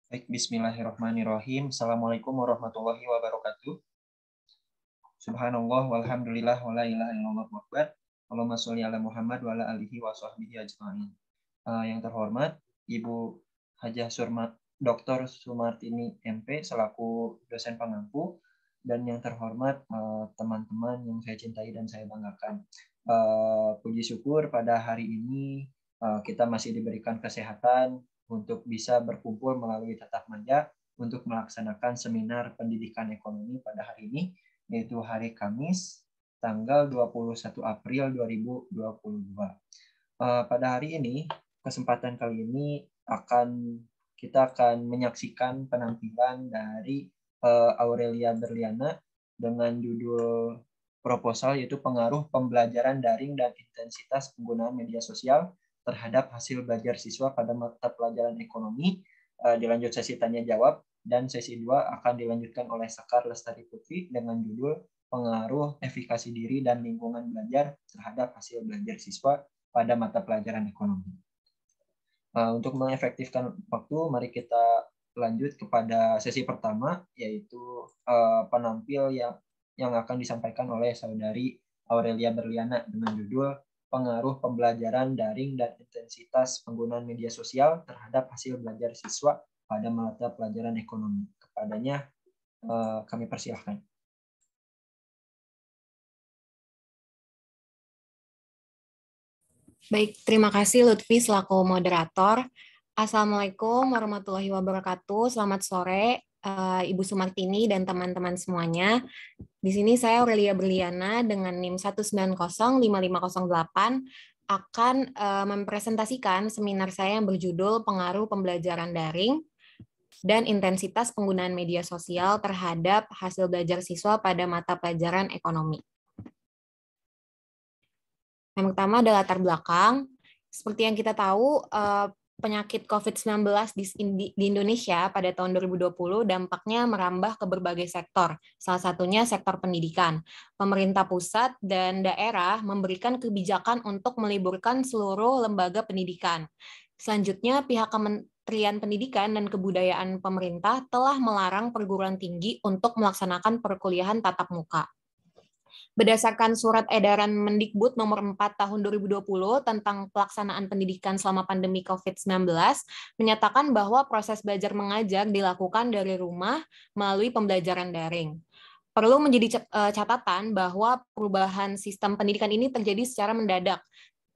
Baik, bismillahirrahmanirrahim. Assalamualaikum warahmatullahi wabarakatuh. Subhanallah, walhamdulillah, wa la ilaha illallah akbar. Allahumma sholli ala Muhammad wa ala alihi wa sahbihi ajma'in. Yang terhormat, Ibu Hajah Dr. Sumartini MP selaku dosen pengampu, dan yang terhormat teman-teman yang saya cintai dan saya banggakan. Puji syukur pada hari ini kita masih diberikan kesehatan untuk bisa berkumpul melalui tatap muka untuk melaksanakan seminar pendidikan ekonomi pada hari ini, yaitu hari Kamis, tanggal 21 April 2022. Pada hari ini, kesempatan kali ini kita akan menyaksikan penampilan dari Aurelia Berliana dengan judul proposal, yaitu pengaruh pembelajaran daring dan intensitas penggunaan media sosial terhadap hasil belajar siswa pada mata pelajaran ekonomi. Dilanjut sesi tanya jawab, dan sesi 2 akan dilanjutkan oleh Sekar Lestari Putri dengan judul pengaruh efikasi diri dan lingkungan belajar terhadap hasil belajar siswa pada mata pelajaran ekonomi. Untuk mengefektifkan waktu, mari kita lanjut kepada sesi pertama, yaitu penampil yang akan disampaikan oleh saudari Aurelia Berliana dengan judul pengaruh pembelajaran daring dan intensitas penggunaan media sosial terhadap hasil belajar siswa pada mata pelajaran ekonomi. Kepadanya kami persilahkan. Baik, terima kasih Lutfi selaku moderator. Assalamualaikum warahmatullahi wabarakatuh. Selamat sore Ibu Sumartini dan teman-teman semuanya. Di sini saya Aurelia Berliana dengan NIM 1905508 akan mempresentasikan seminar saya yang berjudul Pengaruh Pembelajaran Daring dan Intensitas Penggunaan Media Sosial terhadap Hasil Belajar Siswa pada Mata Pelajaran Ekonomi. Yang pertama adalah latar belakang. Seperti yang kita tahu, penyakit COVID-19 di Indonesia pada tahun 2020 dampaknya merambah ke berbagai sektor, salah satunya sektor pendidikan. Pemerintah pusat dan daerah memberikan kebijakan untuk meliburkan seluruh lembaga pendidikan. Selanjutnya, pihak Kementerian Pendidikan dan Kebudayaan pemerintah telah melarang perguruan tinggi untuk melaksanakan perkuliahan tatap muka. Berdasarkan surat edaran Mendikbud nomor 4 tahun 2020 tentang pelaksanaan pendidikan selama pandemi COVID-19, menyatakan bahwa proses belajar mengajar dilakukan dari rumah melalui pembelajaran daring. Perlu menjadi catatan bahwa perubahan sistem pendidikan ini terjadi secara mendadak.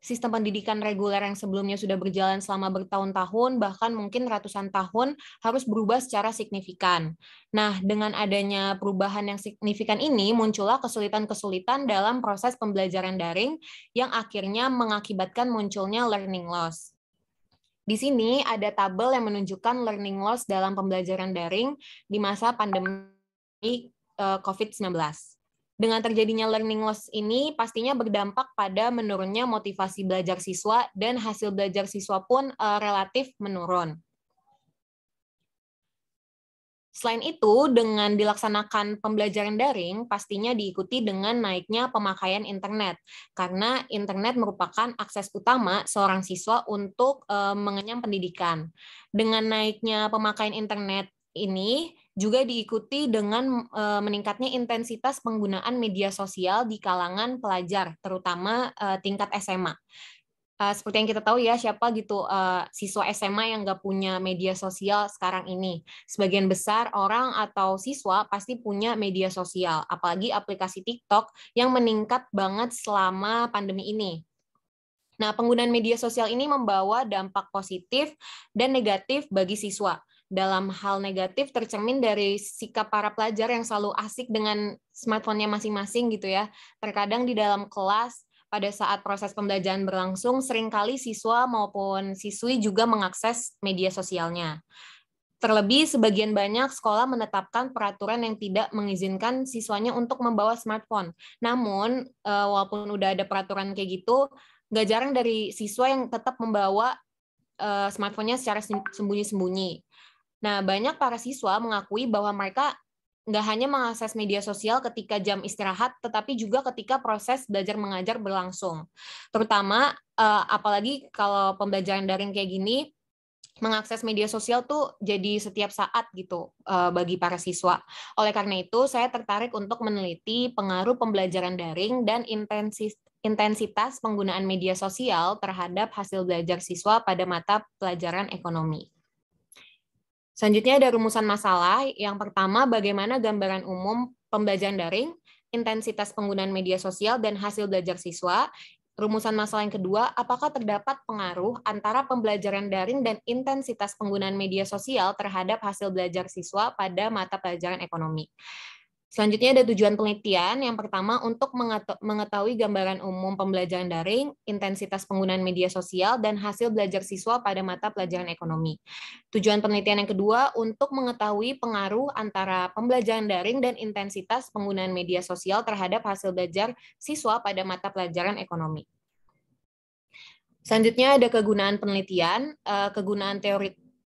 Sistem pendidikan reguler yang sebelumnya sudah berjalan selama bertahun-tahun, bahkan mungkin ratusan tahun, harus berubah secara signifikan. Nah, dengan adanya perubahan yang signifikan ini, muncullah kesulitan-kesulitan dalam proses pembelajaran daring yang akhirnya mengakibatkan munculnya learning loss. Di sini ada tabel yang menunjukkan learning loss dalam pembelajaran daring di masa pandemi COVID-19. Dengan terjadinya learning loss ini pastinya berdampak pada menurunnya motivasi belajar siswa dan hasil belajar siswa pun relatif menurun. Selain itu, dengan dilaksanakan pembelajaran daring, pastinya diikuti dengan naiknya pemakaian internet, karena internet merupakan akses utama seorang siswa untuk mengenyam pendidikan. Dengan naiknya pemakaian internet ini, juga diikuti dengan meningkatnya intensitas penggunaan media sosial di kalangan pelajar, terutama tingkat SMA. Seperti yang kita tahu ya, siapa gitu siswa SMA yang nggak punya media sosial sekarang ini. Sebagian besar orang atau siswa pasti punya media sosial, apalagi aplikasi TikTok yang meningkat banget selama pandemi ini. Nah, penggunaan media sosial ini membawa dampak positif dan negatif bagi siswa. Dalam hal negatif tercermin dari sikap para pelajar yang selalu asik dengan smartphone-nya masing-masing gitu ya. Terkadang di dalam kelas pada saat proses pembelajaran berlangsung, seringkali siswa maupun siswi juga mengakses media sosialnya. Terlebih, sebagian banyak sekolah menetapkan peraturan yang tidak mengizinkan siswanya untuk membawa smartphone. Namun, walaupun udah ada peraturan kayak gitu, nggak jarang dari siswa yang tetap membawa smartphone-nya secara sembunyi-sembunyi. Nah, banyak para siswa mengakui bahwa mereka nggak hanya mengakses media sosial ketika jam istirahat, tetapi juga ketika proses belajar mengajar berlangsung. Terutama, apalagi kalau pembelajaran daring kayak gini, mengakses media sosial tuh jadi setiap saat gitu bagi para siswa. Oleh karena itu, saya tertarik untuk meneliti pengaruh pembelajaran daring dan intensitas penggunaan media sosial terhadap hasil belajar siswa pada mata pelajaran ekonomi. Selanjutnya ada rumusan masalah. Yang pertama, bagaimana gambaran umum pembelajaran daring, intensitas penggunaan media sosial, dan hasil belajar siswa. Rumusan masalah yang kedua, apakah terdapat pengaruh antara pembelajaran daring dan intensitas penggunaan media sosial terhadap hasil belajar siswa pada mata pelajaran ekonomi. Selanjutnya ada tujuan penelitian. Yang pertama, untuk mengetahui gambaran umum pembelajaran daring, intensitas penggunaan media sosial, dan hasil belajar siswa pada mata pelajaran ekonomi. Tujuan penelitian yang kedua, untuk mengetahui pengaruh antara pembelajaran daring dan intensitas penggunaan media sosial terhadap hasil belajar siswa pada mata pelajaran ekonomi. Selanjutnya ada kegunaan penelitian, kegunaan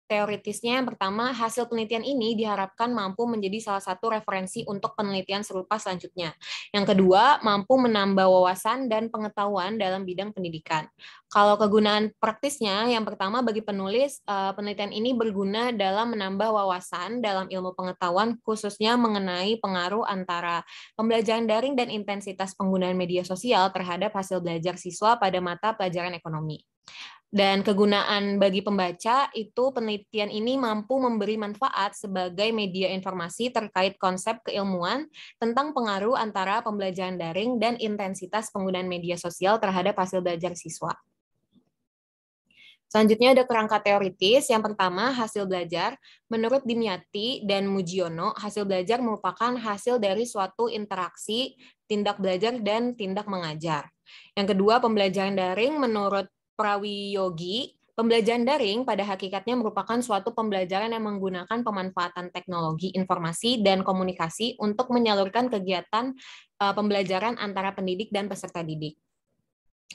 teoritisnya. Yang pertama, hasil penelitian ini diharapkan mampu menjadi salah satu referensi untuk penelitian serupa selanjutnya. Yang kedua, mampu menambah wawasan dan pengetahuan dalam bidang pendidikan. Kalau kegunaan praktisnya, yang pertama bagi penulis, penelitian ini berguna dalam menambah wawasan dalam ilmu pengetahuan, khususnya mengenai pengaruh antara pembelajaran daring dan intensitas penggunaan media sosial terhadap hasil belajar siswa pada mata pelajaran ekonomi. Dan kegunaan bagi pembaca itu penelitian ini mampu memberi manfaat sebagai media informasi terkait konsep keilmuan tentang pengaruh antara pembelajaran daring dan intensitas penggunaan media sosial terhadap hasil belajar siswa. Selanjutnya ada kerangka teoritis. Yang pertama, hasil belajar. Menurut Dimyati dan Mujiono, hasil belajar merupakan hasil dari suatu interaksi, tindak belajar, dan tindak mengajar. Yang kedua, pembelajaran daring. Menurut Prawiyogi, pembelajaran daring pada hakikatnya merupakan suatu pembelajaran yang menggunakan pemanfaatan teknologi informasi dan komunikasi untuk menyalurkan kegiatan pembelajaran antara pendidik dan peserta didik.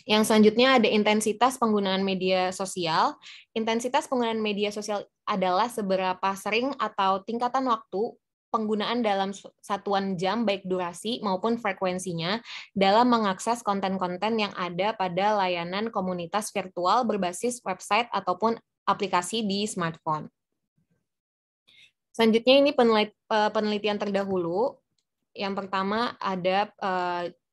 Yang selanjutnya ada intensitas penggunaan media sosial. Intensitas penggunaan media sosial adalah seberapa sering atau tingkatan waktu penggunaan dalam satuan jam, baik durasi maupun frekuensinya, dalam mengakses konten-konten yang ada pada layanan komunitas virtual berbasis website ataupun aplikasi di smartphone. Selanjutnya ini penelitian terdahulu. Yang pertama ada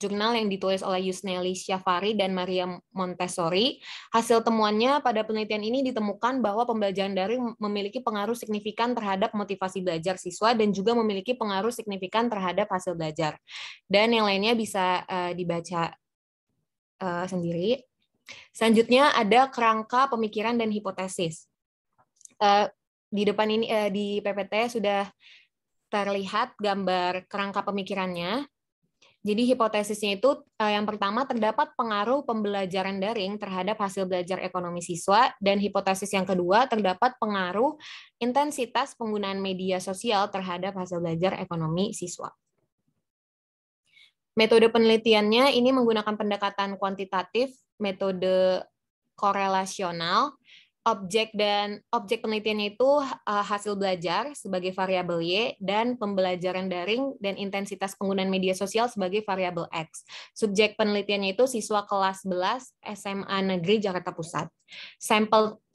jurnal yang ditulis oleh Yusneli Syafari dan Maria Montessori. Hasil temuannya pada penelitian ini ditemukan bahwa pembelajaran daring memiliki pengaruh signifikan terhadap motivasi belajar siswa dan juga memiliki pengaruh signifikan terhadap hasil belajar. Dan yang lainnya bisa dibaca sendiri. Selanjutnya ada kerangka pemikiran dan hipotesis. Di depan ini di PPT sudah terlihat gambar kerangka pemikirannya. Jadi hipotesisnya itu yang pertama, terdapat pengaruh pembelajaran daring terhadap hasil belajar ekonomi siswa, dan hipotesis yang kedua, terdapat pengaruh intensitas penggunaan media sosial terhadap hasil belajar ekonomi siswa. Metode penelitiannya ini menggunakan pendekatan kuantitatif, metode korelasional. Objek penelitiannya itu hasil belajar sebagai variabel Y, dan pembelajaran daring dan intensitas penggunaan media sosial sebagai variabel X. Subjek penelitiannya itu siswa kelas 11 SMA Negeri Jakarta Pusat.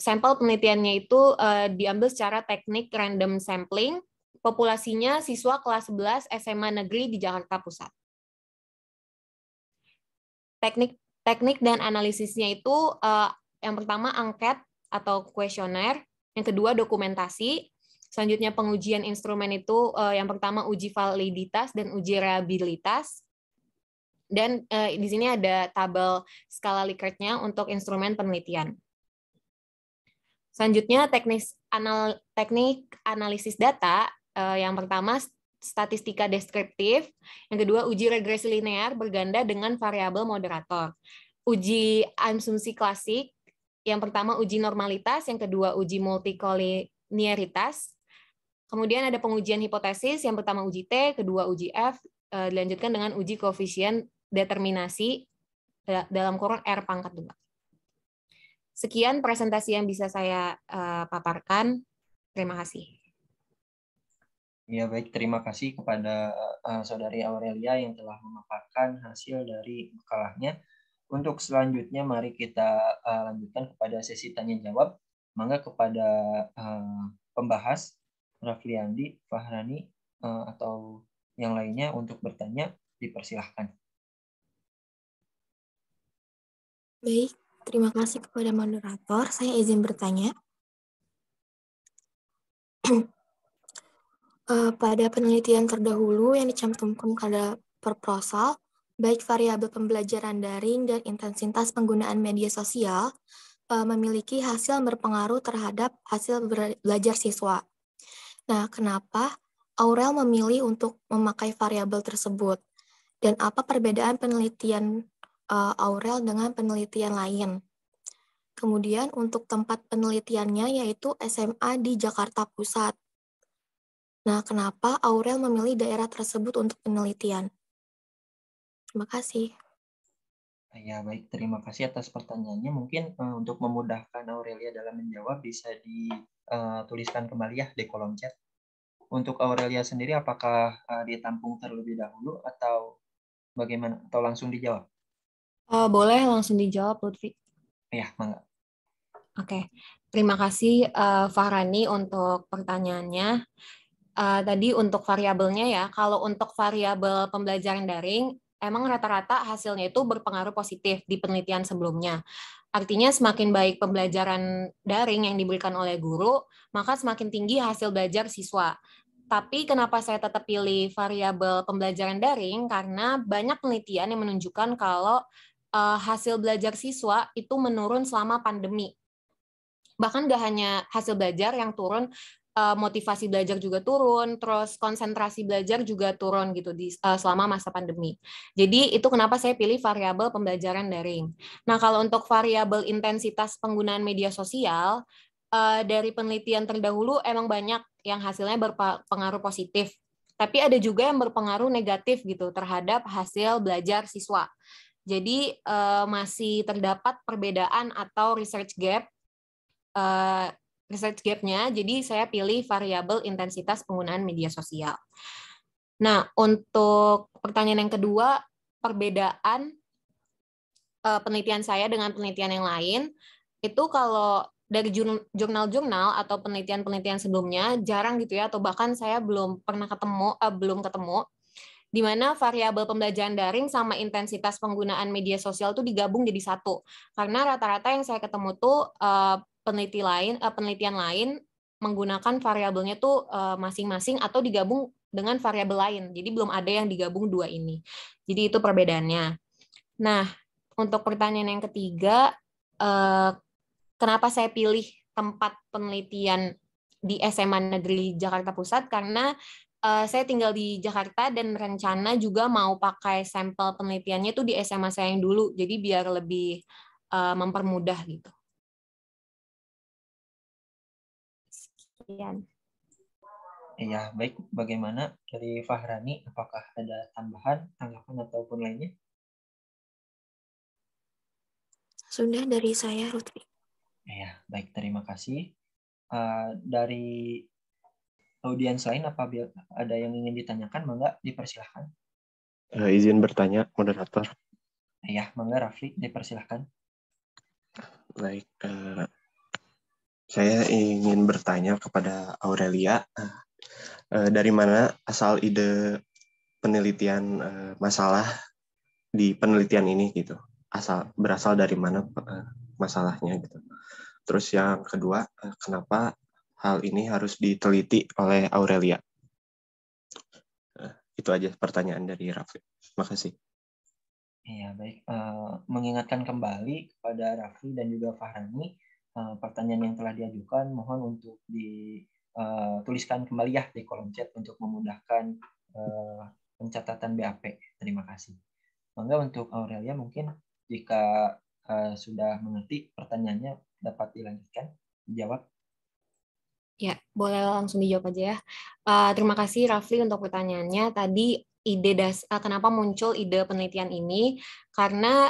Sampel penelitiannya itu diambil secara teknik random sampling. Populasinya siswa kelas 11 SMA Negeri di Jakarta Pusat. Teknik dan analisisnya itu yang pertama angket atau kuesioner, yang kedua dokumentasi, selanjutnya pengujian instrumen itu yang pertama uji validitas dan uji reliabilitas, dan di sini ada tabel skala Likert-nya untuk instrumen penelitian. Selanjutnya teknik analisis data, yang pertama statistika deskriptif, yang kedua uji regresi linear berganda dengan variabel moderator. Uji asumsi klasik, yang pertama uji normalitas, yang kedua uji multikolinearitas. Kemudian ada pengujian hipotesis, yang pertama uji T, kedua uji F, dilanjutkan dengan uji koefisien determinasi dalam kurung R pangkat 2. Sekian presentasi yang bisa saya paparkan. Terima kasih. Ya, baik. Terima kasih kepada Saudari Aurelia yang telah memaparkan hasil dari makalahnya. Untuk selanjutnya, mari kita lanjutkan kepada sesi tanya-jawab. Mangga kepada pembahas Rafliandi, Fahrani, atau yang lainnya untuk bertanya, dipersilahkan. Baik, terima kasih kepada moderator. Saya izin bertanya. Pada penelitian terdahulu yang dicantumkan pada proposal, baik variabel pembelajaran daring dan intensitas penggunaan media sosial memiliki hasil berpengaruh terhadap hasil belajar siswa. Nah, kenapa Aurel memilih untuk memakai variabel tersebut? Dan apa perbedaan penelitian Aurel dengan penelitian lain? Kemudian untuk tempat penelitiannya yaitu SMA di Jakarta Pusat. Nah, kenapa Aurel memilih daerah tersebut untuk penelitian? Terima kasih. Ya, baik. Terima kasih atas pertanyaannya. Mungkin untuk memudahkan Aurelia dalam menjawab, bisa dituliskan kembali ya di kolom chat. Untuk Aurelia sendiri, apakah ditampung terlebih dahulu atau bagaimana? Atau langsung dijawab? Boleh langsung dijawab, Lutfi. Ya, mangga. Oke, terima kasih Fahrani untuk pertanyaannya. Tadi untuk variabelnya ya, kalau untuk variabel pembelajaran daring, emang rata-rata hasilnya itu berpengaruh positif di penelitian sebelumnya. Artinya semakin baik pembelajaran daring yang diberikan oleh guru, maka semakin tinggi hasil belajar siswa. Tapi kenapa saya tetap pilih variabel pembelajaran daring? Karena banyak penelitian yang menunjukkan kalau hasil belajar siswa itu menurun selama pandemi. Bahkan nggak hanya hasil belajar yang turun, motivasi belajar juga turun, terus konsentrasi belajar juga turun gitu selama masa pandemi. Jadi itu kenapa saya pilih variabel pembelajaran daring. Nah, kalau untuk variabel intensitas penggunaan media sosial, dari penelitian terdahulu emang banyak yang hasilnya berpengaruh positif. Tapi ada juga yang berpengaruh negatif gitu terhadap hasil belajar siswa. Jadi masih terdapat perbedaan atau research gap-nya, jadi saya pilih variabel intensitas penggunaan media sosial. Nah, untuk pertanyaan yang kedua, perbedaan penelitian saya dengan penelitian yang lain, itu kalau dari jurnal-jurnal atau penelitian-penelitian sebelumnya, jarang gitu ya, atau bahkan saya belum ketemu, di mana variabel pembelajaran daring sama intensitas penggunaan media sosial itu digabung jadi satu. Karena rata-rata yang saya ketemu tuh penelitian lain menggunakan variabelnya tuh masing-masing atau digabung dengan variabel lain. Jadi belum ada yang digabung dua ini. Jadi itu perbedaannya. Nah, untuk pertanyaan yang ketiga, kenapa saya pilih tempat penelitian di SMA Negeri Jakarta Pusat? Karena saya tinggal di Jakarta dan rencana juga mau pakai sampel penelitiannya tuh di SMA saya yang dulu, jadi biar lebih mempermudah gitu. Sekian. Ya, baik. Bagaimana dari Fahrani? Apakah ada tambahan, tanggapan, ataupun lainnya? Sudah dari saya, Lutfi. Ya, baik. Terima kasih. Dari audiens lain, apabila ada yang ingin ditanyakan, mangga dipersilahkan. Izin bertanya, moderator. Ya, mangga Rafli, dipersilahkan. Baik, saya ingin bertanya kepada Aurelia, dari mana asal ide penelitian masalah di penelitian ini gitu? Berasal dari mana masalahnya gitu? Terus yang kedua, kenapa hal ini harus diteliti oleh Aurelia? Itu aja pertanyaan dari Rafli. Terima kasih. Ya, baik. Mengingatkan kembali kepada Rafli dan juga Fahrani, pertanyaan yang telah diajukan mohon untuk dituliskan kembali ya di kolom chat untuk memudahkan pencatatan BAP. Terima kasih. Mangga untuk Aurelia mungkin jika sudah mengerti pertanyaannya dapat dilanjutkan, dijawab. Ya, boleh langsung dijawab aja ya. Terima kasih Rafli untuk pertanyaannya. Tadi kenapa muncul ide penelitian ini? Karena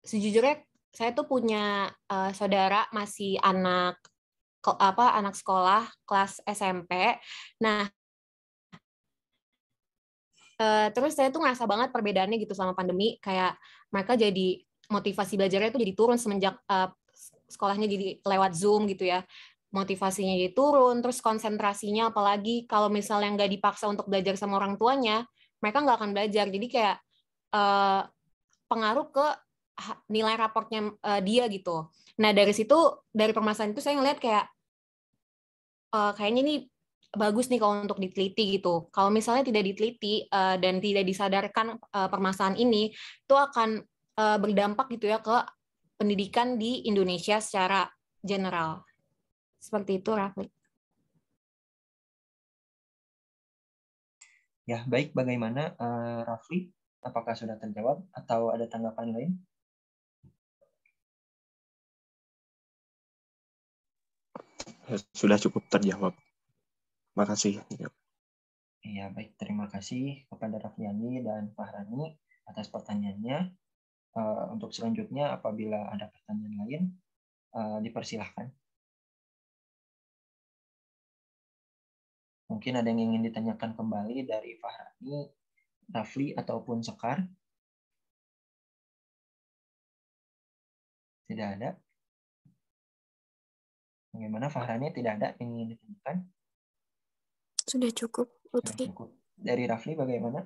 sejujurnya saya tuh punya saudara masih anak sekolah kelas SMP. Nah, terus saya tuh ngerasa banget perbedaannya gitu selama pandemi. Kayak mereka jadi motivasi belajarnya tuh jadi turun sekolahnya jadi lewat Zoom gitu ya. Motivasinya jadi turun, terus konsentrasinya apalagi kalau misalnya nggak dipaksa untuk belajar sama orang tuanya, mereka nggak akan belajar. Jadi kayak pengaruh ke nilai raportnya dia gitu. Nah dari situ, dari permasalahan itu saya ngeliat kayak kayaknya ini bagus nih kalau untuk diteliti gitu. Kalau misalnya tidak diteliti dan tidak disadarkan permasalahan ini, itu akan berdampak gitu ya ke pendidikan di Indonesia secara general. Seperti itu, Rafli. Ya, baik. Bagaimana, Rafli? Apakah sudah terjawab atau ada tanggapan lain? Sudah cukup terjawab. Makasih. Ya, baik. Terima kasih kepada Rafliani dan Fahrani atas pertanyaannya. Untuk selanjutnya, apabila ada pertanyaan lain, dipersilahkan. Mungkin ada yang ingin ditanyakan kembali dari Fahrani, Rafli, ataupun Sekar? Tidak ada. Bagaimana, Fahrani? Tidak ada yang ingin ditanyakan? Sudah cukup, Sudah Lutfi. cukup. Dari Rafli bagaimana?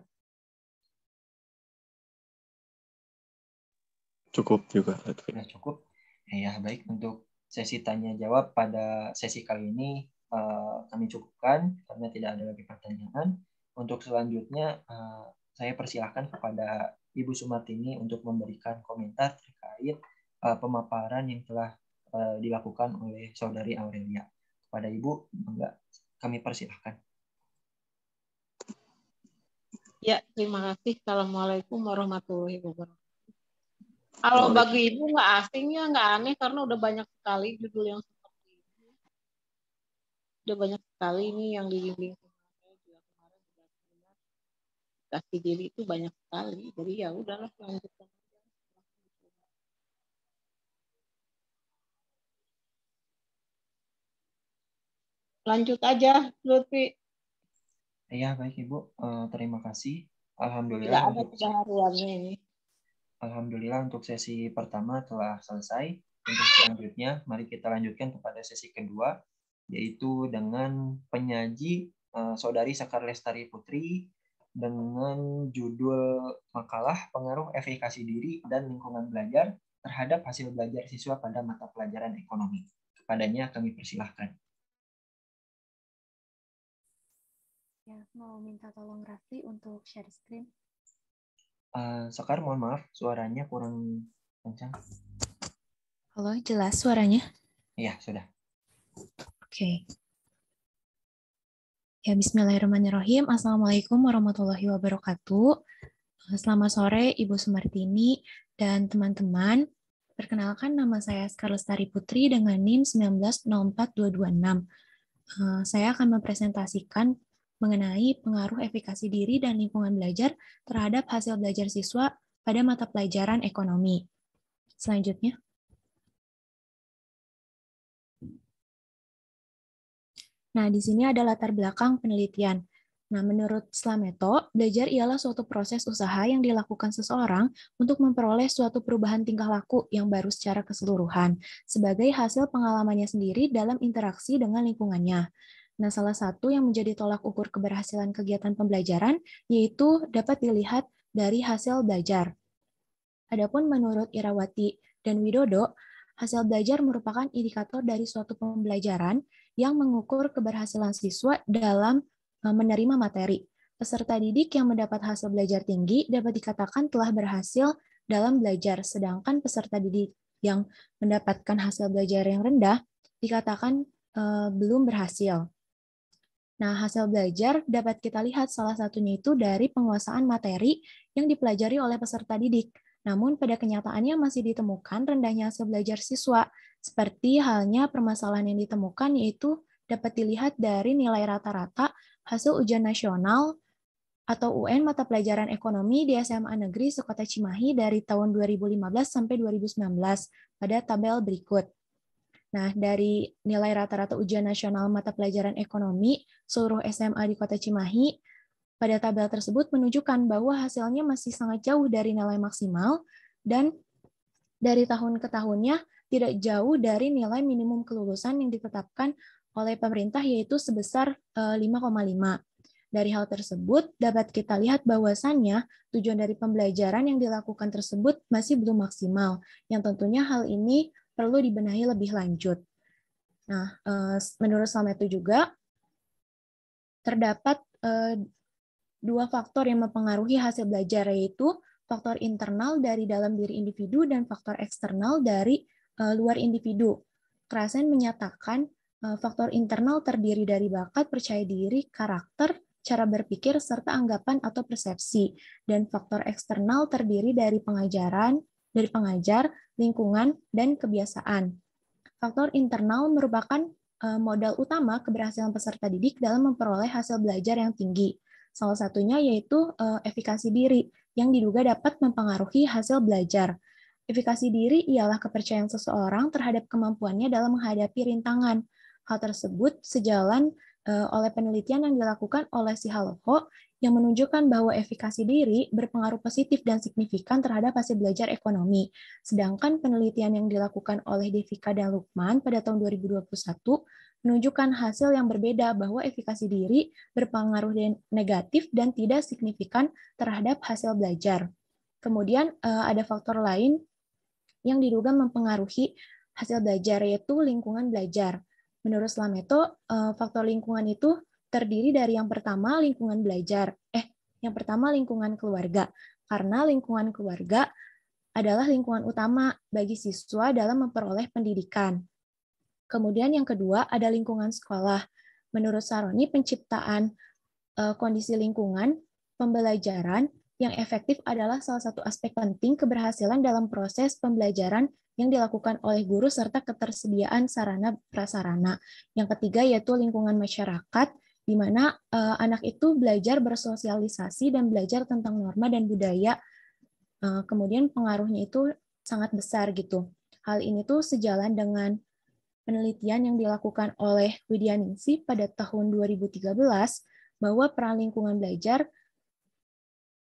Cukup juga, Lutfi. Sudah cukup. Ya, baik. Untuk sesi tanya jawab pada sesi kali ini kami cukupkan karena tidak ada lagi pertanyaan. Untuk selanjutnya saya persilahkan kepada Ibu Sumartini untuk memberikan komentar terkait pemaparan yang telah dilakukan oleh Saudari Aurelia. Kepada Ibu, enggak, kami persilahkan. Ya, terima kasih. Assalamualaikum warahmatullahi wabarakatuh. Kalau bagi Ibu nggak asing ya, nggak aneh karena udah banyak sekali judul yang seperti ini. Udah banyak sekali ini yang dibimbing saya juga kemarin benar-benar kasih diri itu banyak sekali. Jadi ya udahlah lanjutkan. Lanjut aja, Lutfi. Ya, baik Ibu. Terima kasih. Tidak ada hariannya ini. Alhamdulillah untuk sesi pertama telah selesai. Untuk selanjutnya, mari kita lanjutkan kepada sesi kedua, yaitu dengan penyaji Saudari Sekar Lestari Putri dengan judul makalah Pengaruh Efikasi Diri dan Lingkungan Belajar terhadap Hasil Belajar Siswa pada Mata Pelajaran Ekonomi. Kepadanya kami persilahkan. Ya, mau minta tolong Rafli untuk share screen. Sekar, mohon maaf, suaranya kurang kencang. Halo, jelas suaranya? Iya, sudah. Oke. Ya, bismillahirrahmanirrahim. Assalamualaikum warahmatullahi wabarakatuh. Selamat sore, Ibu Sumartini dan teman-teman. Perkenalkan, nama saya Sekar Lestari Putri dengan NIM 1904226. Saya akan mempresentasikan mengenai pengaruh efikasi diri dan lingkungan belajar terhadap hasil belajar siswa pada mata pelajaran ekonomi. Selanjutnya. Nah, di sini ada latar belakang penelitian. Nah, menurut Slameto, belajar ialah suatu proses usaha yang dilakukan seseorang untuk memperoleh suatu perubahan tingkah laku yang baru secara keseluruhan, sebagai hasil pengalamannya sendiri dalam interaksi dengan lingkungannya. Nah, salah satu yang menjadi tolak ukur keberhasilan kegiatan pembelajaran yaitu dapat dilihat dari hasil belajar. Adapun menurut Irawati dan Widodo, hasil belajar merupakan indikator dari suatu pembelajaran yang mengukur keberhasilan siswa dalam menerima materi. Peserta didik yang mendapat hasil belajar tinggi dapat dikatakan telah berhasil dalam belajar, sedangkan peserta didik yang mendapatkan hasil belajar yang rendah dikatakan belum berhasil. Nah, hasil belajar dapat kita lihat salah satunya itu dari penguasaan materi yang dipelajari oleh peserta didik. Namun, pada kenyataannya masih ditemukan rendahnya hasil belajar siswa, seperti halnya permasalahan yang ditemukan yaitu dapat dilihat dari nilai rata-rata hasil ujian nasional atau UN mata pelajaran ekonomi di SMA Negeri Sekota Cimahi dari tahun 2015 sampai 2019 pada tabel berikut. Nah, dari nilai rata-rata ujian nasional mata pelajaran ekonomi seluruh SMA di Kota Cimahi, pada tabel tersebut menunjukkan bahwa hasilnya masih sangat jauh dari nilai maksimal dan dari tahun ke tahunnya tidak jauh dari nilai minimum kelulusan yang ditetapkan oleh pemerintah, yaitu sebesar 5,5. Dari hal tersebut, dapat kita lihat bahwasannya tujuan dari pembelajaran yang dilakukan tersebut masih belum maksimal, yang tentunya hal ini perlu dibenahi lebih lanjut. Nah, menurut Slameto juga, terdapat dua faktor yang mempengaruhi hasil belajar, yaitu faktor internal dari dalam diri individu dan faktor eksternal dari luar individu. Krasen menyatakan faktor internal terdiri dari bakat, percaya diri, karakter, cara berpikir, serta anggapan atau persepsi. Dan faktor eksternal terdiri dari pengajar, lingkungan, dan kebiasaan. Faktor internal merupakan modal utama keberhasilan peserta didik dalam memperoleh hasil belajar yang tinggi. Salah satunya yaitu efikasi diri, yang diduga dapat mempengaruhi hasil belajar. Efikasi diri ialah kepercayaan seseorang terhadap kemampuannya dalam menghadapi rintangan. Hal tersebut sejalan oleh penelitian yang dilakukan oleh Sihaloho yang menunjukkan bahwa efikasi diri berpengaruh positif dan signifikan terhadap hasil belajar ekonomi. Sedangkan penelitian yang dilakukan oleh Devika dan Lukman pada tahun 2021 menunjukkan hasil yang berbeda, bahwa efikasi diri berpengaruh negatif dan tidak signifikan terhadap hasil belajar. Kemudian ada faktor lain yang diduga mempengaruhi hasil belajar, yaitu lingkungan belajar. Menurut Slameto, faktor lingkungan itu terdiri dari yang pertama lingkungan keluarga. Karena lingkungan keluarga adalah lingkungan utama bagi siswa dalam memperoleh pendidikan. Kemudian yang kedua ada lingkungan sekolah. Menurut Saroni, penciptaan kondisi lingkungan pembelajaran yang efektif adalah salah satu aspek penting keberhasilan dalam proses pembelajaran yang dilakukan oleh guru serta ketersediaan sarana prasarana. Yang ketiga yaitu lingkungan masyarakat, di mana anak itu belajar bersosialisasi dan belajar tentang norma dan budaya. Kemudian pengaruhnya itu sangat besar gitu. Hal ini tuh sejalan dengan penelitian yang dilakukan oleh Widyaningsih pada tahun 2013 bahwa peran lingkungan belajar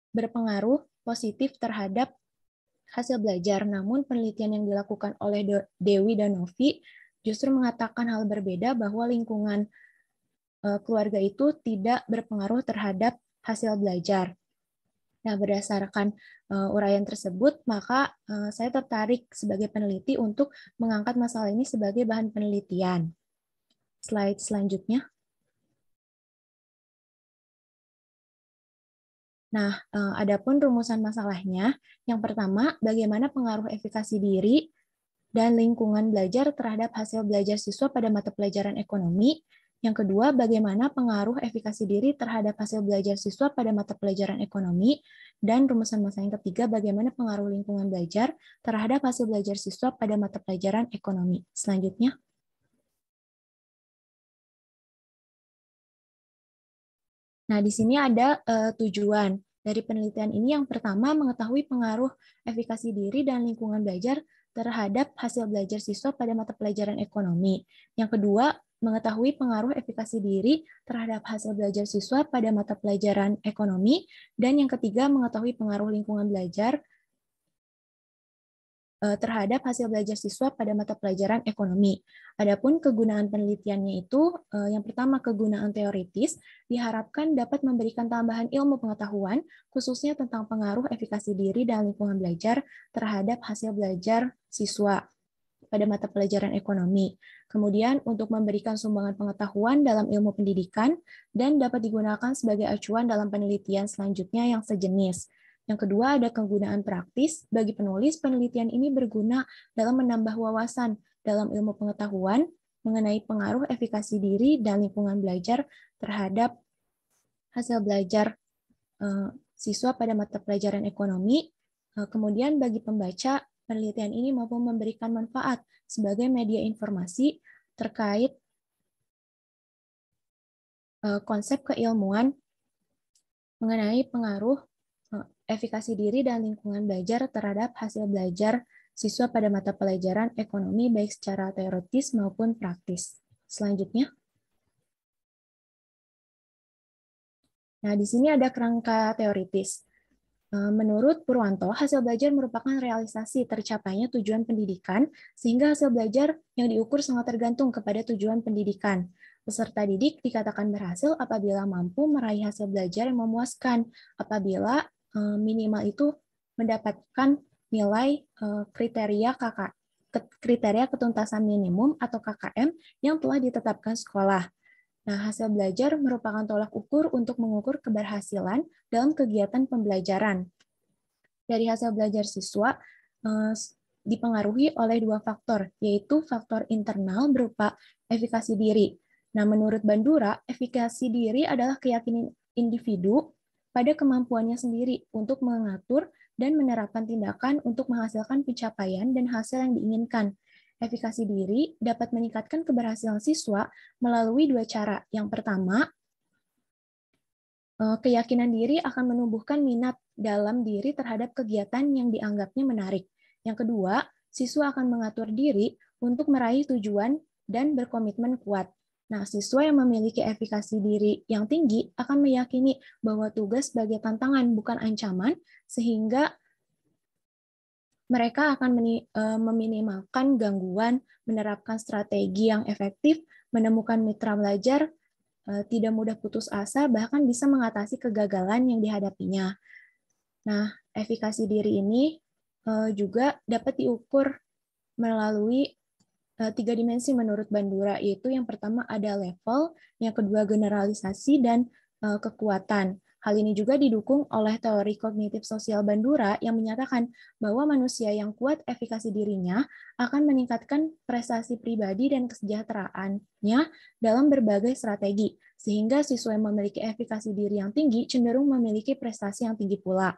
berpengaruh positif terhadap hasil belajar. Namun penelitian yang dilakukan oleh Dewi dan Novi justru mengatakan hal berbeda, bahwa lingkungan keluarga itu tidak berpengaruh terhadap hasil belajar. Nah, berdasarkan uraian tersebut, maka saya tertarik sebagai peneliti untuk mengangkat masalah ini sebagai bahan penelitian. Slide selanjutnya. Nah, adapun rumusan masalahnya, yang pertama, bagaimana pengaruh efikasi diri dan lingkungan belajar terhadap hasil belajar siswa pada mata pelajaran ekonomi. Yang kedua, bagaimana pengaruh efikasi diri terhadap hasil belajar siswa pada mata pelajaran ekonomi. Dan rumusan masalah yang ketiga, bagaimana pengaruh lingkungan belajar terhadap hasil belajar siswa pada mata pelajaran ekonomi. Selanjutnya. Nah, di sini ada tujuan dari penelitian ini. Yang pertama, mengetahui pengaruh efikasi diri dan lingkungan belajar terhadap hasil belajar siswa pada mata pelajaran ekonomi. Yang kedua, mengetahui pengaruh efikasi diri terhadap hasil belajar siswa pada mata pelajaran ekonomi. Dan yang ketiga, mengetahui pengaruh lingkungan belajar terhadap hasil belajar siswa pada mata pelajaran ekonomi. Adapun kegunaan penelitiannya itu, yang pertama kegunaan teoritis, diharapkan dapat memberikan tambahan ilmu pengetahuan, khususnya tentang pengaruh efikasi diri dan lingkungan belajar terhadap hasil belajar siswa pada mata pelajaran ekonomi. Kemudian untuk memberikan sumbangan pengetahuan dalam ilmu pendidikan dan dapat digunakan sebagai acuan dalam penelitian selanjutnya yang sejenis. Yang kedua, ada kegunaan praktis. Bagi penulis, penelitian ini berguna dalam menambah wawasan dalam ilmu pengetahuan mengenai pengaruh efikasi diri dan lingkungan belajar terhadap hasil belajar siswa pada mata pelajaran ekonomi. Kemudian bagi pembaca, penelitian ini mampu memberikan manfaat sebagai media informasi terkait konsep keilmuan mengenai pengaruh efikasi diri dan lingkungan belajar terhadap hasil belajar siswa pada mata pelajaran ekonomi baik secara teoritis maupun praktis. Selanjutnya. Nah, di sini ada kerangka teoritis. Menurut Purwanto, hasil belajar merupakan realisasi tercapainya tujuan pendidikan, sehingga hasil belajar yang diukur sangat tergantung kepada tujuan pendidikan. Peserta didik dikatakan berhasil apabila mampu meraih hasil belajar yang memuaskan, apabila minimal itu mendapatkan nilai kriteria ketuntasan minimum atau KKM yang telah ditetapkan sekolah. Nah, hasil belajar merupakan tolak ukur untuk mengukur keberhasilan dalam kegiatan pembelajaran. Dari hasil belajar siswa dipengaruhi oleh dua faktor, yaitu faktor internal berupa efikasi diri. Nah, menurut Bandura, efikasi diri adalah keyakinan individu pada kemampuannya sendiri untuk mengatur dan menerapkan tindakan untuk menghasilkan pencapaian dan hasil yang diinginkan. Efikasi diri dapat meningkatkan keberhasilan siswa melalui dua cara. Yang pertama, keyakinan diri akan menumbuhkan minat dalam diri terhadap kegiatan yang dianggapnya menarik. Yang kedua, siswa akan mengatur diri untuk meraih tujuan dan berkomitmen kuat. Nah, siswa yang memiliki efikasi diri yang tinggi akan meyakini bahwa tugas sebagai tantangan bukan ancaman, sehingga mereka akan meminimalkan gangguan, menerapkan strategi yang efektif, menemukan mitra belajar, tidak mudah putus asa, bahkan bisa mengatasi kegagalan yang dihadapinya. Nah, efikasi diri ini juga dapat diukur melalui 3 dimensi menurut Bandura, yaitu yang pertama ada level, yang kedua generalisasi, dan kekuatan. Hal ini juga didukung oleh teori kognitif sosial Bandura yang menyatakan bahwa manusia yang kuat efikasi dirinya akan meningkatkan prestasi pribadi dan kesejahteraannya dalam berbagai strategi, sehingga siswa yang memiliki efikasi diri yang tinggi cenderung memiliki prestasi yang tinggi pula.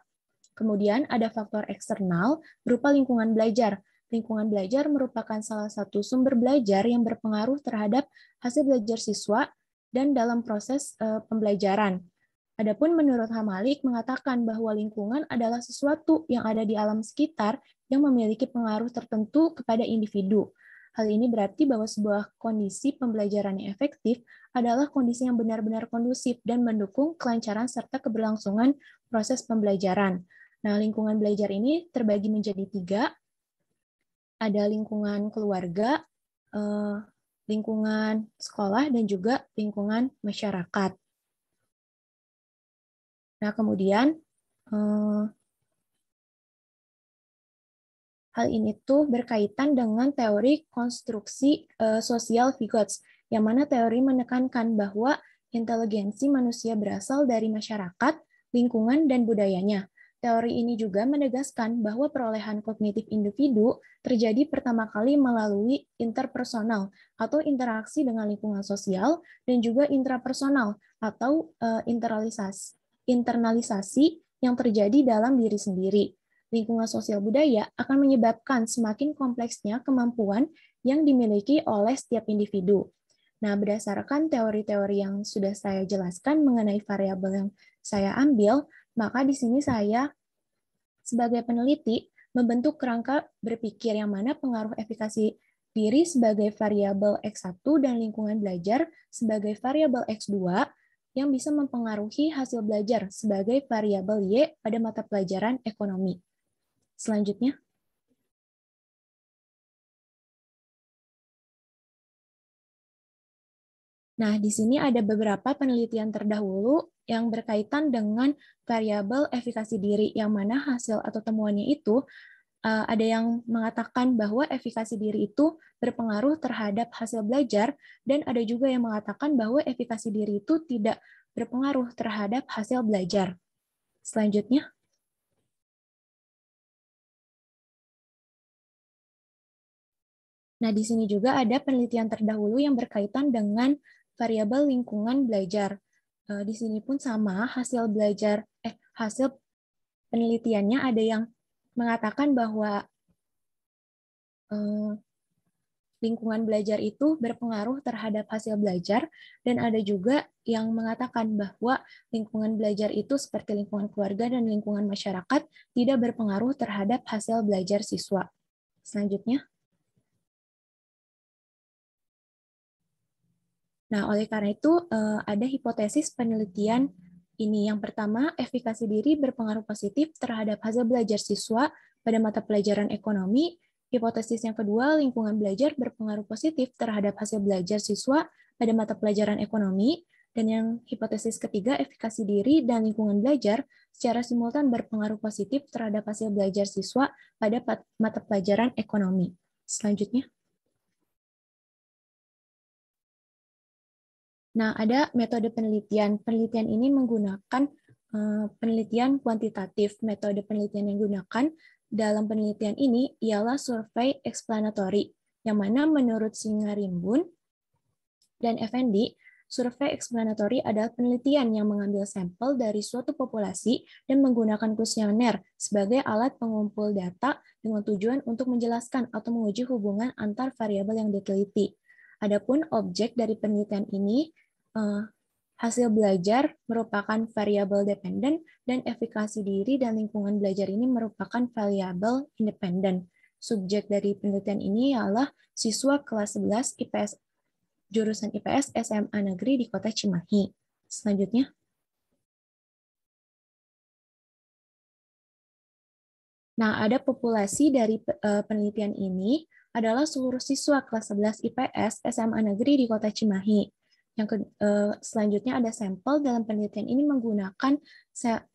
Kemudian ada faktor eksternal berupa lingkungan belajar. Lingkungan belajar merupakan salah satu sumber belajar yang berpengaruh terhadap hasil belajar siswa dan dalam proses pembelajaran. Adapun menurut Hamalik mengatakan bahwa lingkungan adalah sesuatu yang ada di alam sekitar yang memiliki pengaruh tertentu kepada individu. Hal ini berarti bahwa sebuah kondisi pembelajaran yang efektif adalah kondisi yang benar-benar kondusif dan mendukung kelancaran serta keberlangsungan proses pembelajaran. Nah, lingkungan belajar ini terbagi menjadi 3. Ada lingkungan keluarga, lingkungan sekolah, dan juga lingkungan masyarakat. Nah, kemudian hal ini tuh berkaitan dengan teori konstruksi sosial Vygotsky, yang mana teori menekankan bahwa inteligensi manusia berasal dari masyarakat, lingkungan, dan budayanya. Teori ini juga menegaskan bahwa perolehan kognitif individu terjadi pertama kali melalui interpersonal atau interaksi dengan lingkungan sosial, dan juga intrapersonal atau internalisasi yang terjadi dalam diri sendiri. Lingkungan sosial budaya akan menyebabkan semakin kompleksnya kemampuan yang dimiliki oleh setiap individu. Nah, berdasarkan teori-teori yang sudah saya jelaskan mengenai variabel yang saya ambil, maka di sini saya sebagai peneliti membentuk kerangka berpikir yang mana pengaruh efikasi diri sebagai variabel X1 dan lingkungan belajar sebagai variabel X2 yang bisa mempengaruhi hasil belajar sebagai variabel Y pada mata pelajaran ekonomi. Selanjutnya. Nah, di sini ada beberapa penelitian terdahulu yang berkaitan dengan variabel efikasi diri, yang mana hasil atau temuannya itu ada yang mengatakan bahwa efikasi diri itu berpengaruh terhadap hasil belajar, dan ada juga yang mengatakan bahwa efikasi diri itu tidak berpengaruh terhadap hasil belajar. Selanjutnya. Nah, di sini juga ada penelitian terdahulu yang berkaitan dengan variabel lingkungan belajar. Di sini pun sama, hasil penelitiannya ada yang mengatakan bahwa lingkungan belajar itu berpengaruh terhadap hasil belajar, dan ada juga yang mengatakan bahwa lingkungan belajar itu seperti lingkungan keluarga dan lingkungan masyarakat tidak berpengaruh terhadap hasil belajar siswa. Selanjutnya. Nah, oleh karena itu ada hipotesis penelitian ini. Yang pertama, efikasi diri berpengaruh positif terhadap hasil belajar siswa pada mata pelajaran ekonomi. Hipotesis yang kedua, lingkungan belajar berpengaruh positif terhadap hasil belajar siswa pada mata pelajaran ekonomi. Dan yang hipotesis ketiga, efikasi diri dan lingkungan belajar secara simultan berpengaruh positif terhadap hasil belajar siswa pada mata pelajaran ekonomi. Selanjutnya. Nah, ada metode penelitian. Penelitian ini menggunakan penelitian kuantitatif. Metode penelitian yang digunakan dalam penelitian ini ialah survei explanatory, yang mana menurut Singarimbun dan Effendi, survei explanatory adalah penelitian yang mengambil sampel dari suatu populasi dan menggunakan kuesioner sebagai alat pengumpul data dengan tujuan untuk menjelaskan atau menguji hubungan antar variabel yang diteliti. Adapun objek dari penelitian ini, hasil belajar merupakan variabel dependen dan efikasi diri dan lingkungan belajar ini merupakan variabel independen. Subjek dari penelitian ini ialah siswa kelas 11 IPS jurusan IPS SMA Negeri di Kota Cimahi. Selanjutnya. Nah, ada populasi dari penelitian ini adalah seluruh siswa kelas 11 IPS SMA Negeri di Kota Cimahi. Selanjutnya ada sampel. Dalam penelitian ini menggunakan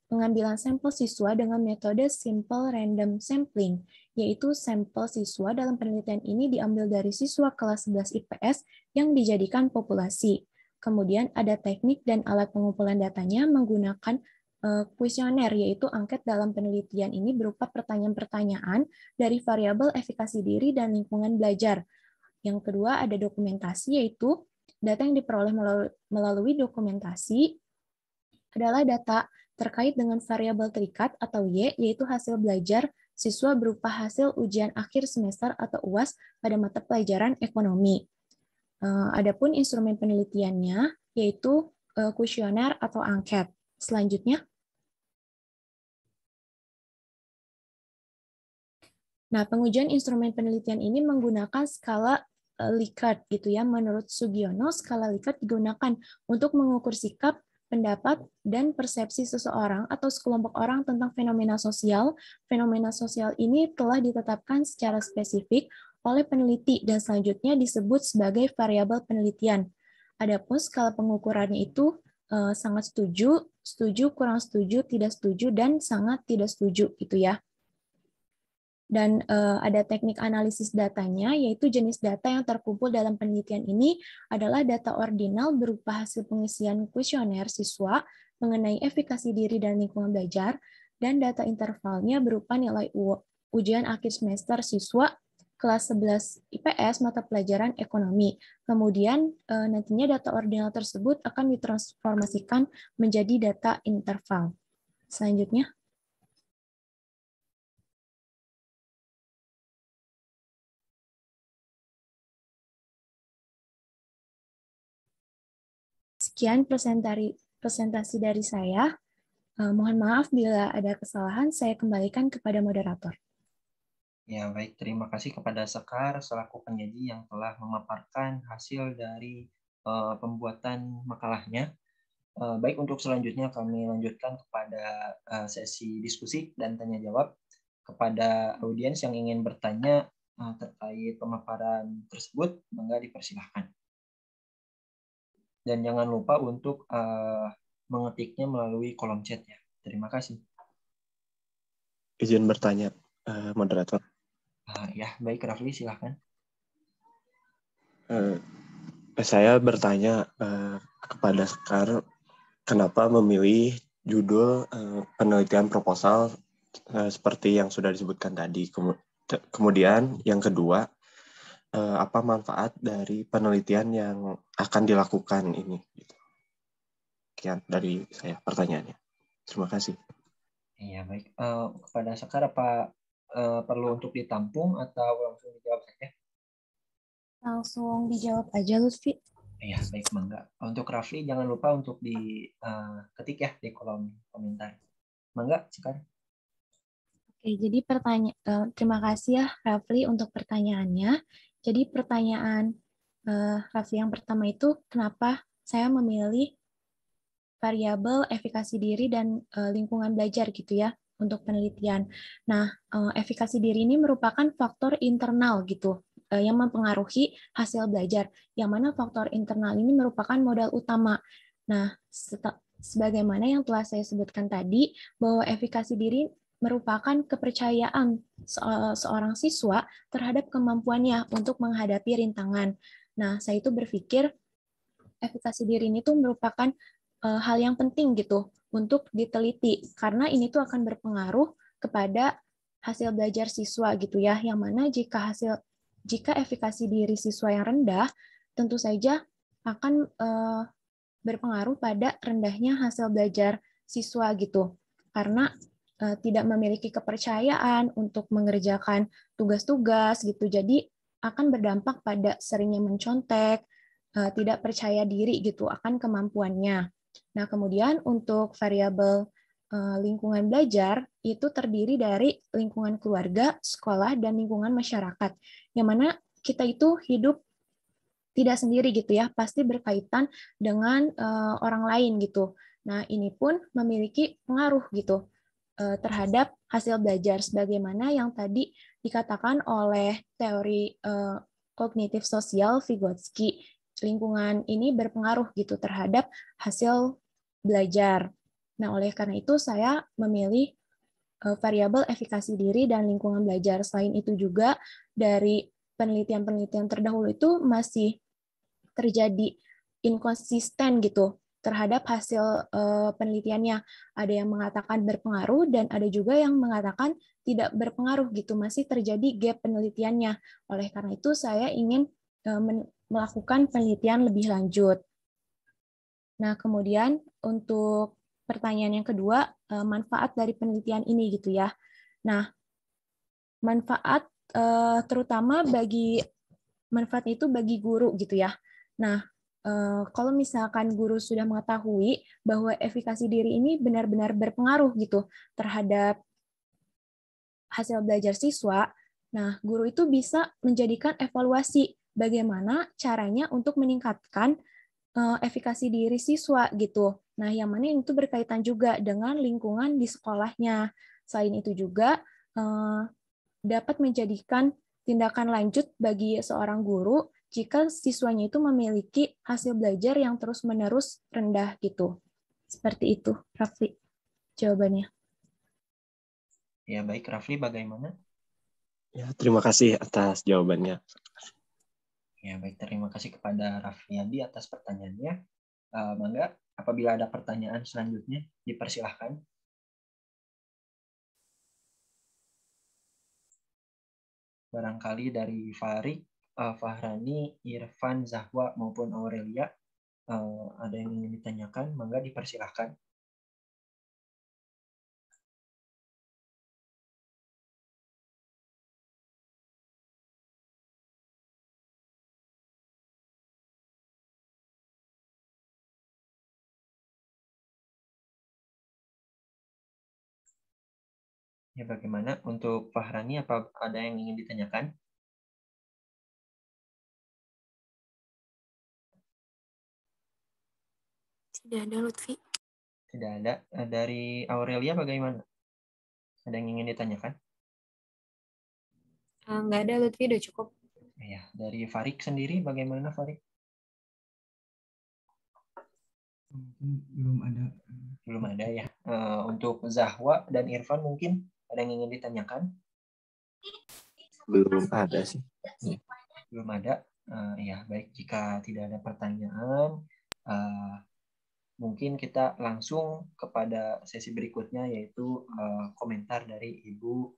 pengambilan sampel siswa dengan metode simple random sampling, yaitu sampel siswa dalam penelitian ini diambil dari siswa kelas 11 IPS yang dijadikan populasi. Kemudian ada teknik dan alat pengumpulan datanya menggunakan kuesioner, yaitu angket dalam penelitian ini berupa pertanyaan-pertanyaan dari variabel efikasi diri dan lingkungan belajar. Yang kedua ada dokumentasi, yaitu data yang diperoleh melalui dokumentasi adalah data terkait dengan variabel terikat atau Y, yaitu hasil belajar siswa berupa hasil ujian akhir semester atau UAS pada mata pelajaran ekonomi. Adapun instrumen penelitiannya yaitu kuesioner atau angket. Selanjutnya. Nah, pengujian instrumen penelitian ini menggunakan skala Likert gitu ya. Menurut Sugiono, skala Likert digunakan untuk mengukur sikap, pendapat, dan persepsi seseorang atau sekelompok orang tentang fenomena sosial. Fenomena sosial ini telah ditetapkan secara spesifik oleh peneliti dan selanjutnya disebut sebagai variabel penelitian. Adapun skala pengukurannya itu sangat setuju, setuju, kurang setuju, tidak setuju, dan sangat tidak setuju gitu ya. Dan ada teknik analisis datanya, yaitu jenis data yang terkumpul dalam penelitian ini adalah data ordinal berupa hasil pengisian kuesioner siswa mengenai efikasi diri dan lingkungan belajar, dan data intervalnya berupa nilai ujian akhir semester siswa kelas 11 IPS mata pelajaran ekonomi. Kemudian nantinya data ordinal tersebut akan ditransformasikan menjadi data interval. Selanjutnya. Sekian presentasi dari saya. Mohon maaf bila ada kesalahan, saya kembalikan kepada moderator. Ya, baik. Terima kasih kepada Sekar selaku penyaji yang telah memaparkan hasil dari pembuatan makalahnya. Baik, untuk selanjutnya kami lanjutkan kepada sesi diskusi dan tanya jawab. Kepada audiens yang ingin bertanya terkait pemaparan tersebut, monggo dipersilahkan. Dan jangan lupa untuk mengetiknya melalui kolom chat ya. Terima kasih. Izin bertanya, moderator. Ya, baik Rafli, silahkan. Saya bertanya kepada Sekar, kenapa memilih judul penelitian proposal seperti yang sudah disebutkan tadi. Kemudian yang kedua, apa manfaat dari penelitian yang akan dilakukan ini? Sekian dari saya pertanyaannya. Terima kasih. Iya, baik. Kepada Sekar, apa perlu untuk ditampung atau langsung dijawab saja? Langsung dijawab aja, Lutfi. Iya, baik, mangga. Untuk Rafli, jangan lupa untuk diketik ya di kolom komentar. Mangga, Sekar. Oke, jadi terima kasih ya Rafli untuk pertanyaannya. Jadi pertanyaan Rafli yang pertama itu, kenapa saya memilih variabel efikasi diri dan lingkungan belajar gitu ya untuk penelitian. Nah, efikasi diri ini merupakan faktor internal gitu yang mempengaruhi hasil belajar, yang mana faktor internal ini merupakan modal utama. Nah, sebagaimana yang telah saya sebutkan tadi, bahwa efikasi diri merupakan kepercayaan seorang siswa terhadap kemampuannya untuk menghadapi rintangan. Nah, saya itu berpikir efikasi diri ini tuh merupakan hal yang penting gitu untuk diteliti, karena ini tuh akan berpengaruh kepada hasil belajar siswa gitu ya, yang mana jika efikasi diri siswa yang rendah, tentu saja akan berpengaruh pada rendahnya hasil belajar siswa gitu, karena tidak memiliki kepercayaan untuk mengerjakan tugas-tugas gitu, jadi akan berdampak pada seringnya mencontek, tidak percaya diri gitu akan kemampuannya. Nah, kemudian untuk variabel lingkungan belajar itu terdiri dari lingkungan keluarga, sekolah, dan lingkungan masyarakat, yang mana kita itu hidup tidak sendiri gitu ya, pasti berkaitan dengan orang lain gitu. Nah, ini pun memiliki pengaruh gitu terhadap hasil belajar, sebagaimana yang tadi dikatakan oleh teori kognitif sosial Vygotsky. Lingkungan ini berpengaruh gitu terhadap hasil belajar. Nah, oleh karena itu saya memilih variabel efikasi diri dan lingkungan belajar. Selain itu juga dari penelitian-penelitian terdahulu itu masih terjadi inkonsisten gitu terhadap hasil penelitiannya. Ada yang mengatakan berpengaruh dan ada juga yang mengatakan tidak berpengaruh gitu, masih terjadi gap penelitiannya. Oleh karena itu saya ingin melakukan penelitian lebih lanjut. Nah, kemudian untuk pertanyaan yang kedua, manfaat dari penelitian ini gitu ya. Nah, manfaat terutama manfaat itu bagi guru gitu ya. Nah, kalau misalkan guru sudah mengetahui bahwa efikasi diri ini benar-benar berpengaruh gitu terhadap hasil belajar siswa, nah guru itu bisa menjadikan evaluasi bagaimana caranya untuk meningkatkan efikasi diri siswa gitu. Nah, yang mana itu berkaitan juga dengan lingkungan di sekolahnya. Selain itu juga dapat menjadikan tindakan lanjut bagi seorang guru jika siswanya itu memiliki hasil belajar yang terus-menerus rendah gitu. Seperti itu, Rafli, jawabannya. Ya, baik. Rafli, bagaimana? Ya, terima kasih atas jawabannya. Ya, baik. Terima kasih kepada Rafliandi atas pertanyaannya. Mangga, apabila ada pertanyaan selanjutnya, dipersilahkan. Barangkali dari Farik, Fahrani, Irfan, Zahwa, maupun Aurelia, ada yang ingin ditanyakan, mangga dipersilahkan. Ya, bagaimana untuk Fahrani, apa ada yang ingin ditanyakan? Tidak ada, Lutfi. Tidak ada. Dari Aurelia bagaimana? Ada yang ingin ditanyakan? Nggak ada, Lutfi, udah cukup. Ya, dari Farik sendiri bagaimana, Farik? Belum ada. Belum ada ya. Untuk Zahwa dan Irfan mungkin ada yang ingin ditanyakan? Belum ada sih. Belum ada. Ya, baik. Jika tidak ada pertanyaan, mungkin kita langsung kepada sesi berikutnya, yaitu komentar dari Ibu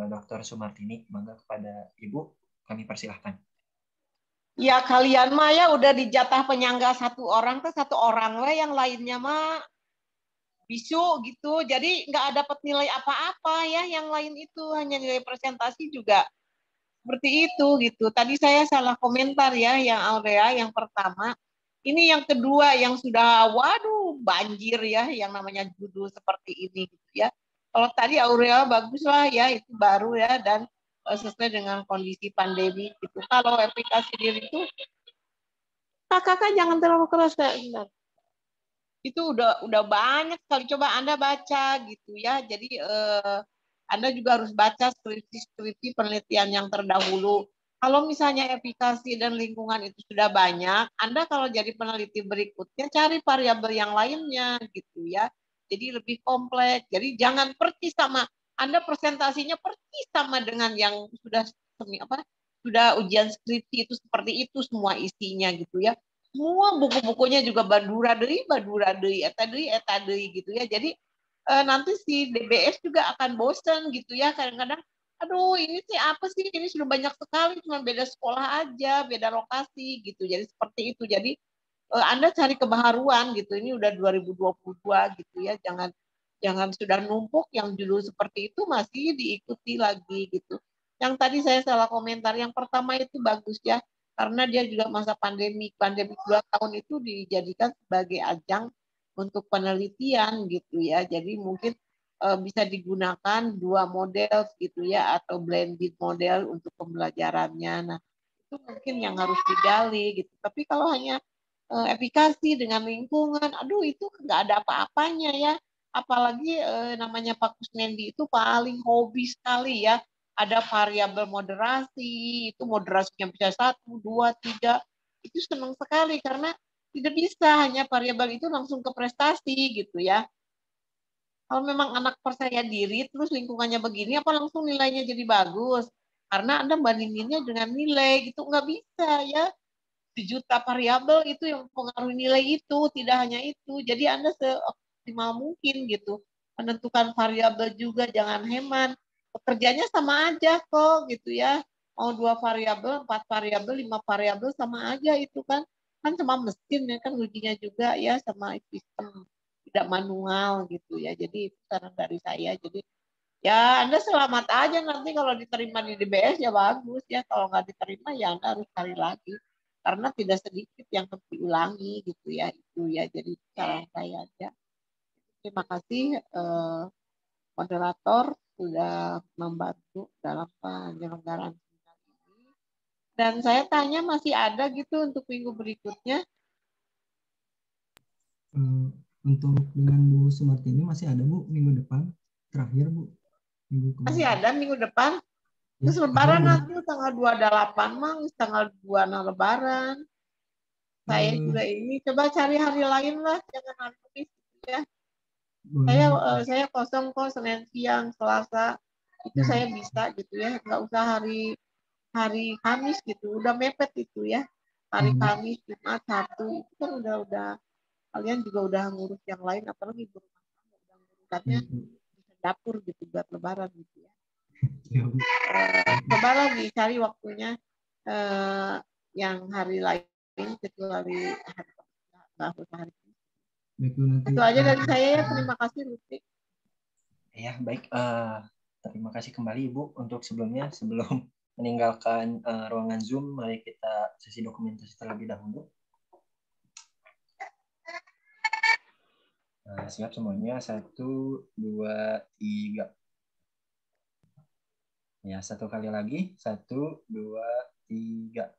Dr. Sumartini. Mangga kepada Ibu, kami persilahkan. Ya kalian mah ya udah dijatah penyangga satu orang tuh satu orang we, yang lainnya mah bisu gitu. Jadi nggak dapat nilai apa-apa ya, yang lain itu hanya nilai presentasi juga seperti itu gitu. Tadi saya salah komentar ya, yang Aurea yang pertama. Ini yang kedua yang sudah waduh banjir ya, yang namanya judul seperti ini gitu ya. Kalau tadi Aurea bagus lah ya, itu baru ya, dan sesuai dengan kondisi pandemi gitu. Kalau aplikasi diri itu kakak jangan terlalu keras. Itu udah banyak sekali. Coba Anda baca gitu ya. Jadi Anda juga harus baca skripsi penelitian yang terdahulu. Kalau misalnya efikasi dan lingkungan itu sudah banyak, Anda kalau jadi peneliti berikutnya cari variabel yang lainnya gitu ya. Jadi lebih kompleks. Jadi jangan persis sama Anda presentasinya persis sama dengan yang sudah ujian skripsi itu seperti itu semua isinya gitu ya. Semua buku-bukunya juga badura deui, eta deui gitu ya. Jadi nanti si DBS juga akan bosan gitu ya. Kadang-kadang, aduh ini sih apa sih? Ini sudah banyak sekali, cuma beda sekolah aja, beda lokasi gitu. Jadi seperti itu. Jadi Anda cari kebaharuan gitu. Ini udah 2022 gitu ya. Jangan sudah numpuk yang judul seperti itu masih diikuti lagi gitu. Yang tadi saya salah komentar. Yang pertama itu bagus ya. Karena dia juga masa pandemi 2 tahun itu dijadikan sebagai ajang untuk penelitian gitu ya. Jadi mungkin bisa digunakan 2 model gitu ya atau blended model untuk pembelajarannya. Nah, itu mungkin yang harus digali gitu. Tapi kalau hanya efikasi dengan lingkungan, aduh itu nggak ada apa-apanya ya. Apalagi namanya Pak Kusmendi itu paling hobi sekali ya. Ada variabel moderasi, itu moderasinya bisa 1, 2, 3. Itu senang sekali karena tidak bisa hanya variabel itu langsung ke prestasi gitu ya. Kalau memang anak percaya diri, terus lingkungannya begini, apa langsung nilainya jadi bagus? Karena Anda bandinginnya dengan nilai, gitu nggak bisa ya. 1 juta variabel itu yang mempengaruhi nilai itu, tidak hanya itu. Jadi Anda seoptimal mungkin gitu. Menentukan variabel juga, jangan hemat. Pekerjanya sama aja kok gitu ya. Mau 2 variabel, 4 variabel, 5 variabel sama aja itu kan. Kan sama mesin ya kan ujinya juga ya sama sistem tidak manual gitu ya. Jadi itu saran dari saya. Jadi ya Anda selamat aja nanti kalau diterima di DBS ya bagus ya. Kalau nggak diterima ya Anda harus cari lagi. Karena tidak sedikit yang harus diulangi gitu ya. Itu ya jadi saran saya aja. Terima kasih moderator sudah membantu dalam penyelenggaraan seminar ini. Dan saya tanya masih ada gitu untuk minggu berikutnya. Untuk dengan Bu Sumartini masih ada Bu minggu depan terakhir Bu minggu kemarin. Masih ada minggu depan. Ya, Terus lebaran ada, nanti tanggal 28 mang tanggal 2 lebaran. Saya juga ini coba cari hari lain lah, jangan hari Kamis ya. boleh. Saya kosong kok Senin siang, Selasa itu saya bisa gitu ya, nggak usah hari Kamis gitu, udah mepet itu ya. Hari Kamis, Jumat, Sabtu itu kan udah kalian juga udah ngurus yang lain, apalagi berumah tangga udah ngurusannya bisa dapur gitu buat lebaran gitu ya. Coba lagi cari waktunya yang hari lain kecuali hari itu aja dari saya ya. Terima kasih Lutfi. Ya baik, terima kasih kembali Ibu untuk sebelum meninggalkan ruangan Zoom, mari kita sesi dokumentasi terlebih dahulu. Siap semuanya, 1, 2, 3. Ya, 1 kali lagi, 1, 2, 3.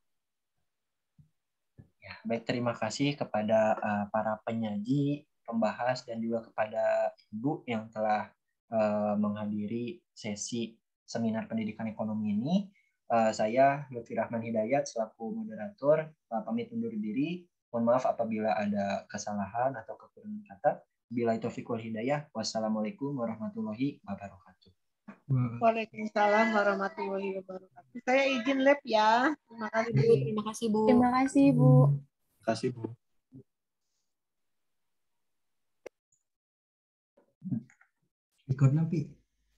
Ya, baik, terima kasih kepada para penyaji, pembahas, dan juga kepada Ibu yang telah menghadiri sesi seminar pendidikan ekonomi ini. Saya Lutfi Rahman Hidayat selaku moderator pamit undur diri. Mohon maaf apabila ada kesalahan atau kekurangan kata. Billahi taufiq wal hidayah. Wassalamualaikum warahmatullahi wabarakatuh. Waalaikumsalam warahmatullahi wabarakatuh. Saya izin lab ya. Terima kasih Bu. Terima kasih Bu. Terima kasih Bu. Terima kasih Bu. Record nanti.